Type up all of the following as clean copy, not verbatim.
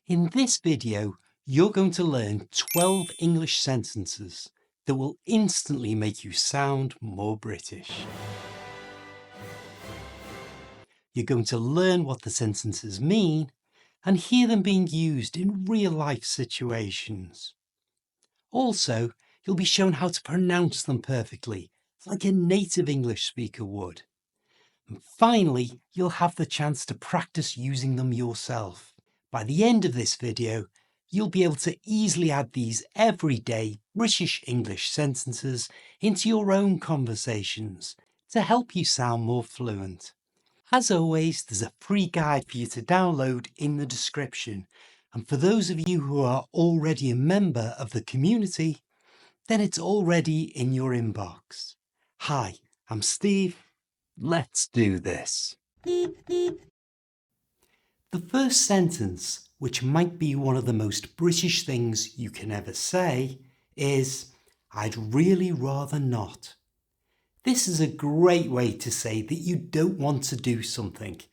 In this video, you're going to learn 12 English sentences that will instantly make you sound more British. You're going to learn what the sentences mean and hear them being used in real-life situations. Also, you'll be shown how to pronounce them perfectly, like a native English speaker would. And finally, you'll have the chance to practice using them yourself. By the end of this video, you'll be able to easily add these everyday British English sentences into your own conversations to help you sound more fluent. As always, there's a free guide for you to download in the description. And for those of you who are already a member of the community, then it's already in your inbox. Hi, I'm Steve. Let's do this. The first sentence, which might be one of the most British things you can ever say, is, "I'd really rather not." This is a great way to say that you don't want to do something,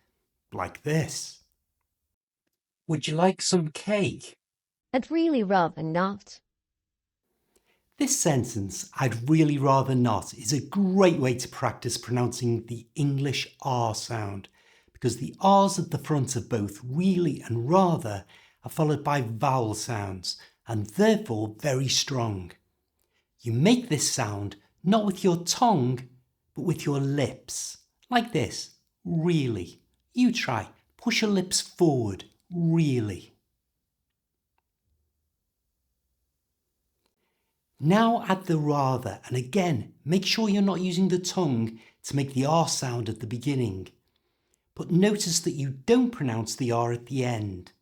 like this. Would you like some cake? I'd really rather not. This sentence, "I'd really rather not," is a great way to practice pronouncing the English R sound, because the R's at the front of both really and rather are followed by vowel sounds and therefore very strong. You make this sound not with your tongue, but with your lips, like this, really. You try, push your lips forward, really. Now add the rather, and again, make sure you're not using the tongue to make the R sound at the beginning. But notice that you don't pronounce the R at the end.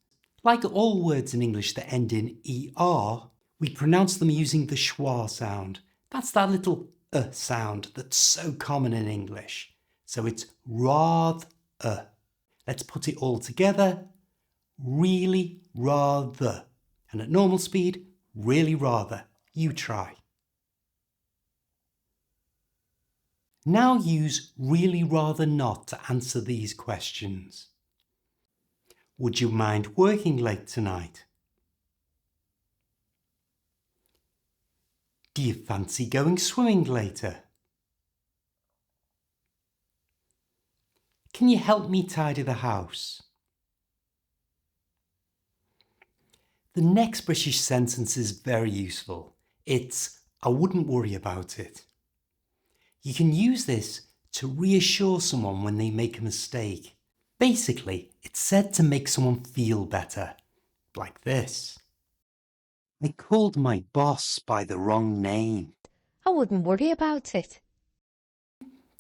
Like all words in English that end in ER, we pronounce them using the schwa sound. That's that little sound that's so common in English. So it's rather. Let's put it all together. Really rather. And at normal speed, really rather. You try. Now use really rather not to answer these questions. Would you mind working late tonight? Do you fancy going swimming later? Can you help me tidy the house? The next British sentence is very useful. It's, "I wouldn't worry about it." You can use this to reassure someone when they make a mistake. Basically, it's said to make someone feel better, like this. "I called my boss by the wrong name." I wouldn't worry about it.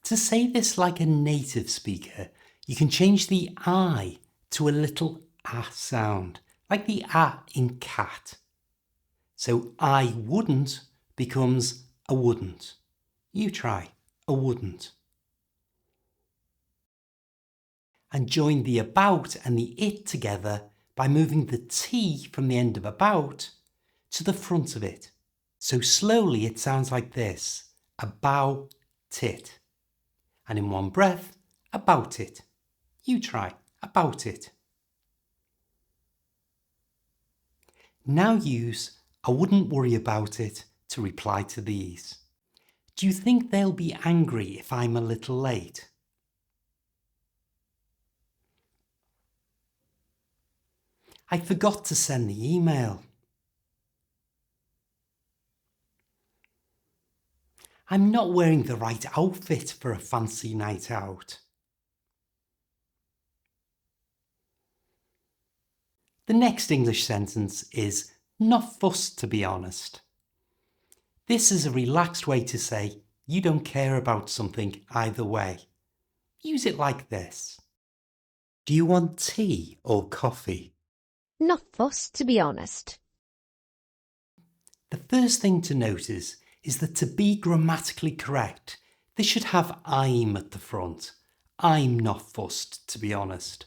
To say this like a native speaker, you can change the I to a little ah sound, like the ah in cat. So "I wouldn't" becomes "I wouldn't." You try, "I wouldn't." And join the about and the it together by moving the T from the end of about to the front of it. So slowly it sounds like this, about it. And in one breath, about it. You try, about it. Now use "I wouldn't worry about it" to reply to these. Do you think they'll be angry if I'm a little late? I forgot to send the email. I'm not wearing the right outfit for a fancy night out. The next English sentence is "not fussed, to be honest." This is a relaxed way to say you don't care about something either way. Use it like this. Do you want tea or coffee? Not fussed, to be honest. The first thing to notice is that to be grammatically correct, this should have I'm at the front. I'm not fussed, to be honest.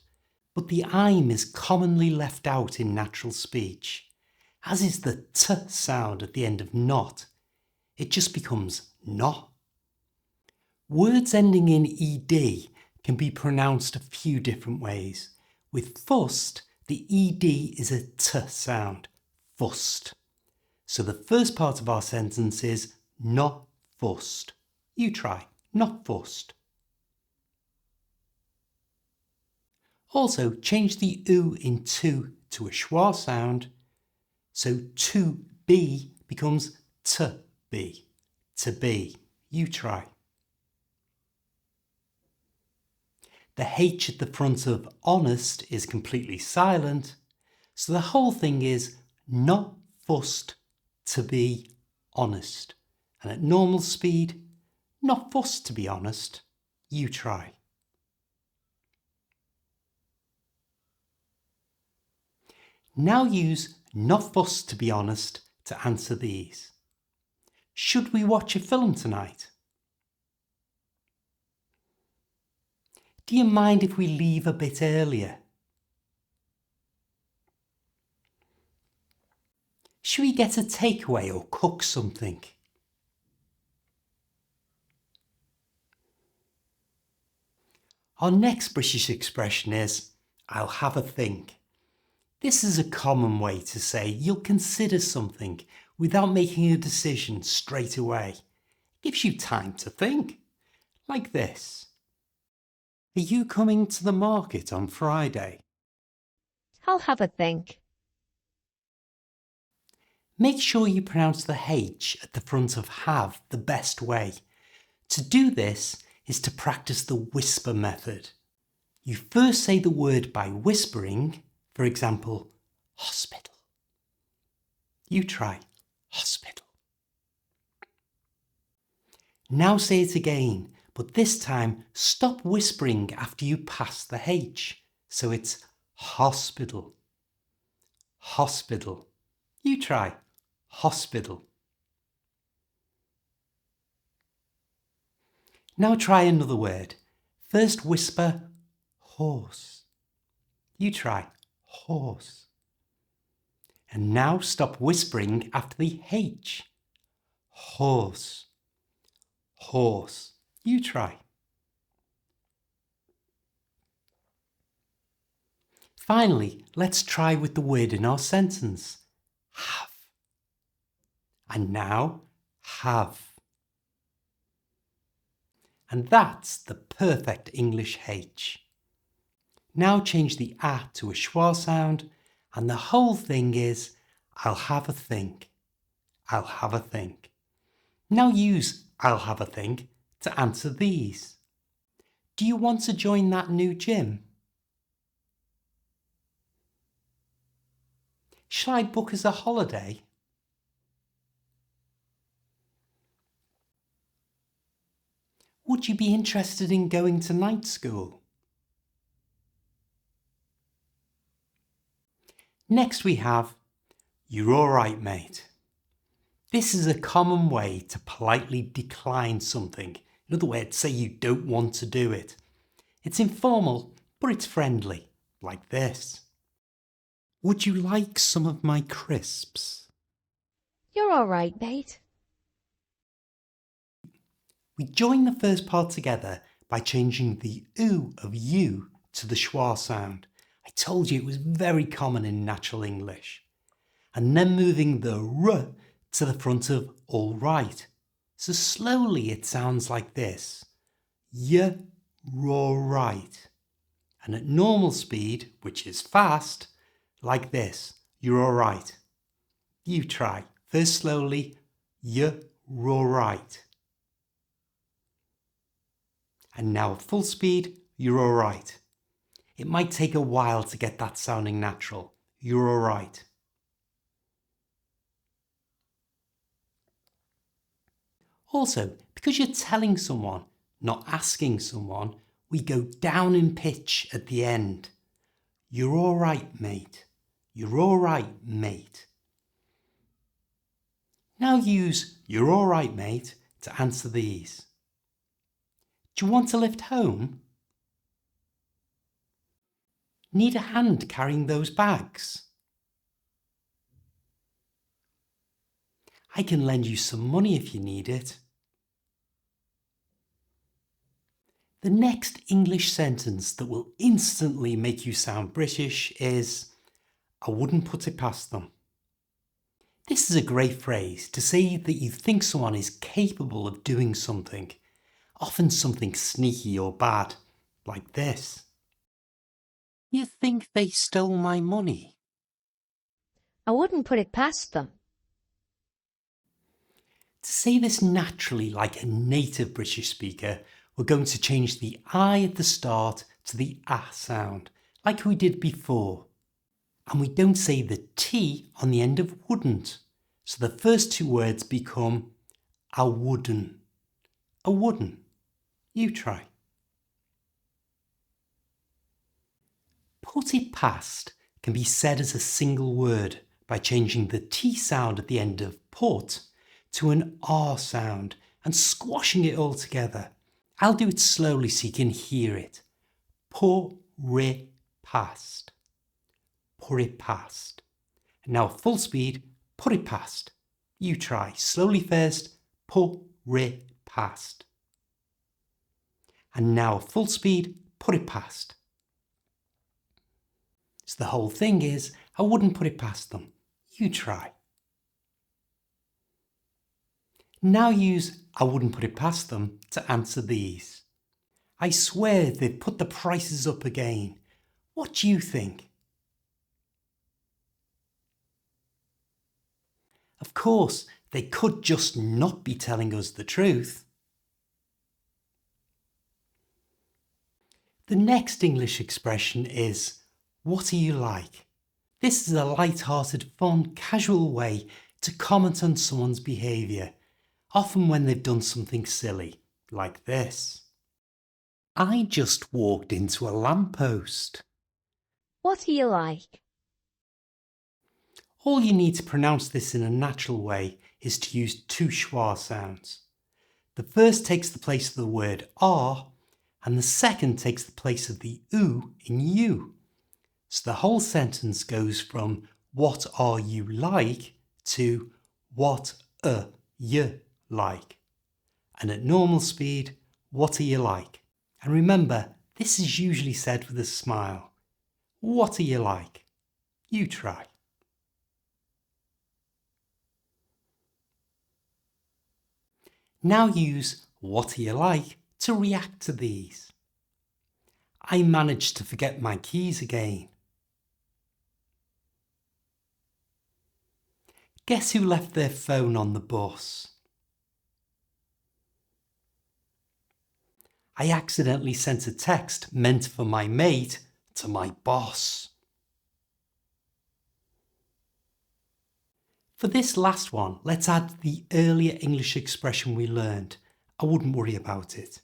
But the I'm is commonly left out in natural speech, as is the t sound at the end of not. It just becomes not. Words ending in ed can be pronounced a few different ways, with fussed The ED is a T sound, fussed. So the first part of our sentence is not fussed. You try, not fussed. Also, change the U in to a schwa sound, so to be becomes to be. To be. You try. The H at the front of honest is completely silent, so the whole thing is not fussed to be honest. And at normal speed, not fussed to be honest. You try. Now use not fussed to be honest to answer these. Should we watch a film tonight? Do you mind if we leave a bit earlier? Should we get a takeaway or cook something? Our next British expression is, I'll have a think. This is a common way to say you'll consider something without making a decision straight away. It gives you time to think. Like this. Are you coming to the market on Friday? I'll have a think. Make sure you pronounce the H at the front of have the best way. To do this is to practice the whisper method. You first say the word by whispering, for example, hospital. You try, hospital. Now say it again, but this time stop whispering after you pass the H. So it's hospital. Hospital. You try, hospital. Now try another word. First whisper, horse. You try, horse. And now stop whispering after the H. Horse. Horse. You try. Finally, let's try with the word in our sentence. Have. And now, have. And that's the perfect English H. Now change the A to a schwa sound, and the whole thing is, I'll have a think. I'll have a think. Now use I'll have a think to answer these. Do you want to join that new gym? Shall I book us a holiday? Would you be interested in going to night school? Next we have, you're all right, mate. This is a common way to politely decline something. In other words, say you don't want to do it. It's informal, but it's friendly, like this. Would you like some of my crisps? You're all right, mate. We join the first part together by changing the oo of you to the schwa sound. I told you it was very common in natural English. And then moving the r to the front of all right. So slowly it sounds like this. You're all right. And at normal speed, which is fast, like this. You're all right. You try. First slowly. You're all right. And now at full speed, you're all right. It might take a while to get that sounding natural. You're all right. Also, because you're telling someone, not asking someone, we go down in pitch at the end. You're all right, mate. You're all right, mate. Now use you're all right, mate to answer these. Do you want to lift home? Need a hand carrying those bags? I can lend you some money if you need it. The next English sentence that will instantly make you sound British is, I wouldn't put it past them. This is a great phrase to say that you think someone is capable of doing something, often something sneaky or bad, like this. You think they stole my money? I wouldn't put it past them. To say this naturally like a native British speaker, we're going to change the I at the start to the A sound, like we did before. And we don't say the T on the end of wouldn't. So the first two words become I wouldn't. A wouldn't. You try. Put it past can be said as a single word by changing the T sound at the end of put to an R sound and squashing it all together. I'll do it slowly so you can hear it. Put it past. Put it past. And now full speed, put it past. You try. Slowly first, put it past. And now full speed, put it past. So the whole thing is, I wouldn't put it past them. You try. Now use I wouldn't put it past them to answer these. I swear they've put the prices up again. What do you think? Of course, they could just not be telling us the truth. The next English expression is, what are you like? This is a light-hearted, fun, casual way to comment on someone's behaviour, often when they've done something silly, like this. I just walked into a lamppost. What are you like? All you need to pronounce this in a natural way is to use two schwa sounds. The first takes the place of the word are, and the second takes the place of the oo in you. So the whole sentence goes from what are you like to what are you like. And at normal speed, what are you like? And remember, this is usually said with a smile. What are you like? You try. Now use what are you like to react to these. I managed to forget my keys again. Guess who left their phone on the bus? I accidentally sent a text meant for my mate to my boss. For this last one, let's add the earlier English expression we learned. I wouldn't worry about it.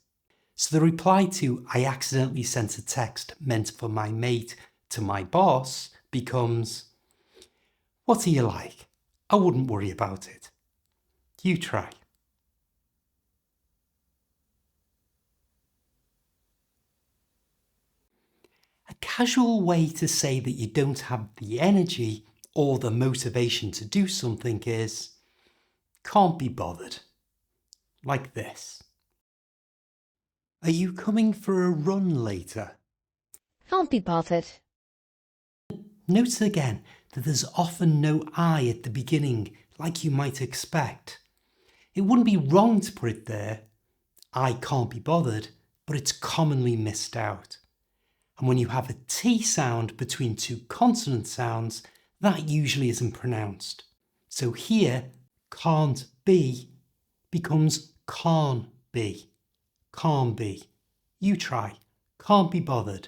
So the reply to I accidentally sent a text meant for my mate to my boss becomes, what are you like? I wouldn't worry about it. You try. A casual way to say that you don't have the energy or the motivation to do something is, can't be bothered. Like this. Are you coming for a run later? Can't be bothered. Notice again that there's often no I at the beginning, like you might expect. It wouldn't be wrong to put it there. I can't be bothered, but it's commonly missed out. And when you have a T sound between two consonant sounds, that usually isn't pronounced. So here, can't be becomes can't be. Can't be. You try. Can't be bothered.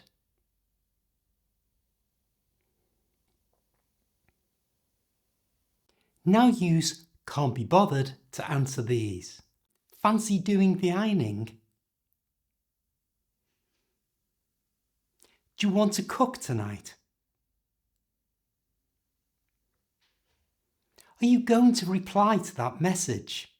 Now use can't be bothered to answer these. Fancy doing the ironing? Do you want to cook tonight? Are you going to reply to that message?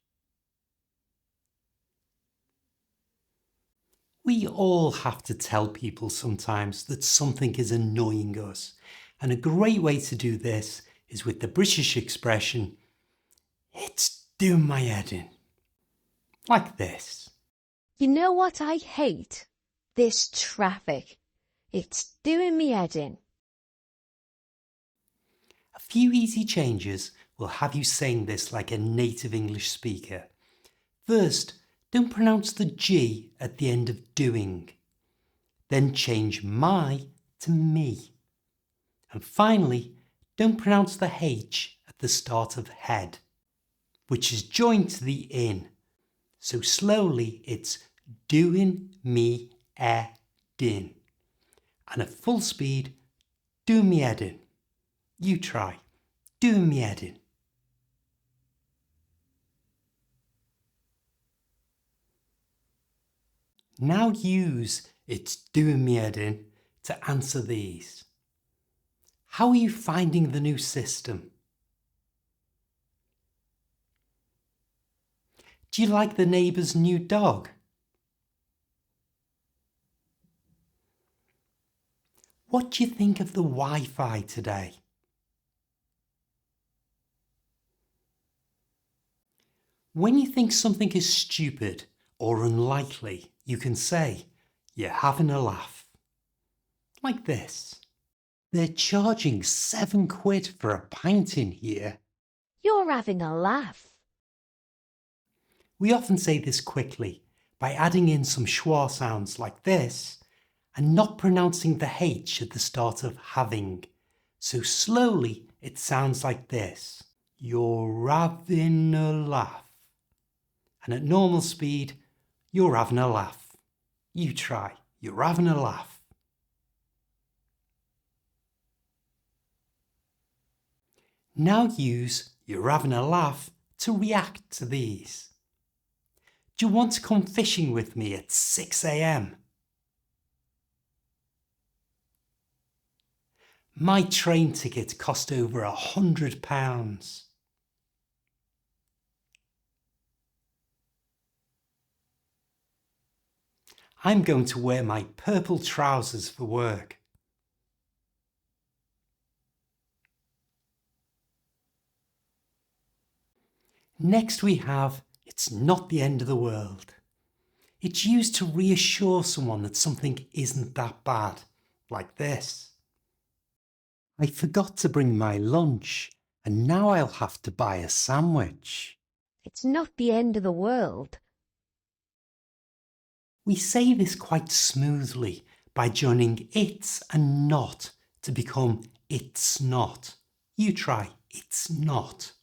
We all have to tell people sometimes that something is annoying us, and a great way to do this is with the British expression, it's doing my head in. Like this. You know what I hate? This traffic. It's doing me head in. few easy changes will have you saying this like a native English speaker. First, don't pronounce the G at the end of doing. Then change my to me. And finally, don't pronounce the H at the start of head, which is joined to the in. So slowly it's doing me din. And at full speed, do me edin. You try. Do me edin. Now use it's doing me edin to answer these. How are you finding the new system? Do you like the neighbour's new dog? What do you think of the Wi-Fi today? When you think something is stupid or unlikely, you can say, you're having a laugh. Like this. They're charging £7 for a pint in here. You're having a laugh. We often say this quickly by adding in some schwa sounds like this and not pronouncing the H at the start of having. So slowly it sounds like this. You're having a laugh. And at normal speed, you're having a laugh. You try. You're having a laugh. Now use you're having a laugh to react to these. Do you want to come fishing with me at 6 a.m? My train ticket cost over £100. I'm going to wear my purple trousers for work. Next we have it's not the end of the world. It's used to reassure someone that something isn't that bad, like this. I forgot to bring my lunch and now I'll have to buy a sandwich. It's not the end of the world. We say this quite smoothly by joining it's and not to become it's not. You try, it's not.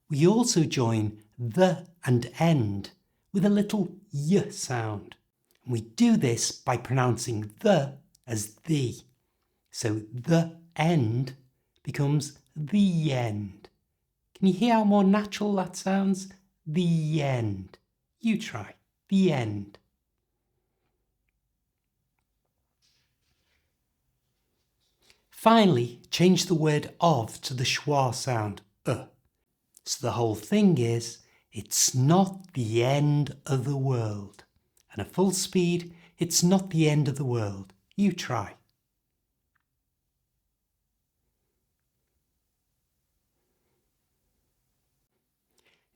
We also join the and end with a little y sound. And we do this by pronouncing the as the. So the end becomes the end. Can you hear how more natural that sounds? The end. You try. The end. Finally, change the word of to the schwa sound, So the whole thing is, it's not the end of the world. And at full speed, it's not the end of the world. You try.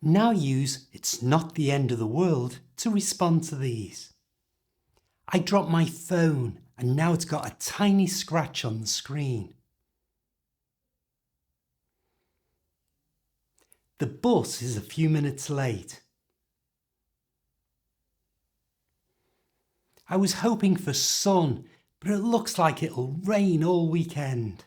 Now use it's not the end of the world to respond to these. I dropped my phone and now it's got a tiny scratch on the screen. The bus is a few minutes late. I was hoping for sun, but it looks like it'll rain all weekend.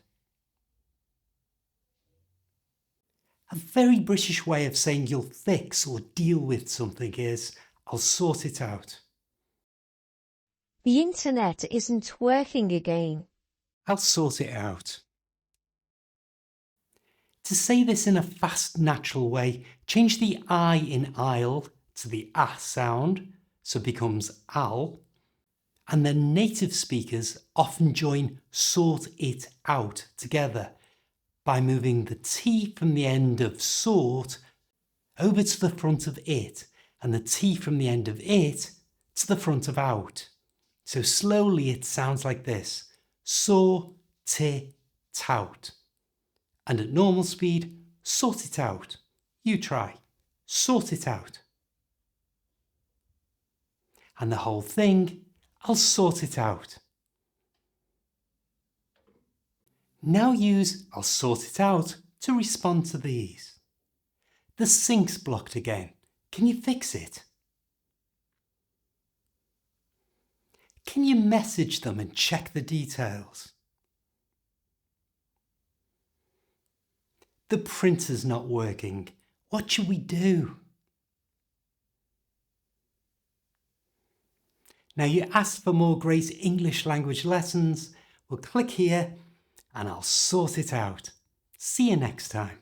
A very British way of saying you'll fix or deal with something is, I'll sort it out. The internet isn't working again. I'll sort it out. To say this in a fast, natural way, change the I in I'll to the ah sound, so it becomes I'll. And then native speakers often join sort it out together by moving the T from the end of sort over to the front of it and the T from the end of it to the front of out. So slowly it sounds like this, sort it out. And at normal speed, sort it out. You try, sort it out. And the whole thing, I'll sort it out. Now use "I'll sort it out" to respond to these. The sink's blocked again. Can you fix it? Can you message them and check the details? The printer's not working. What should we do? Now you asked for more great English language lessons. Well, click here and I'll sort it out. See you next time.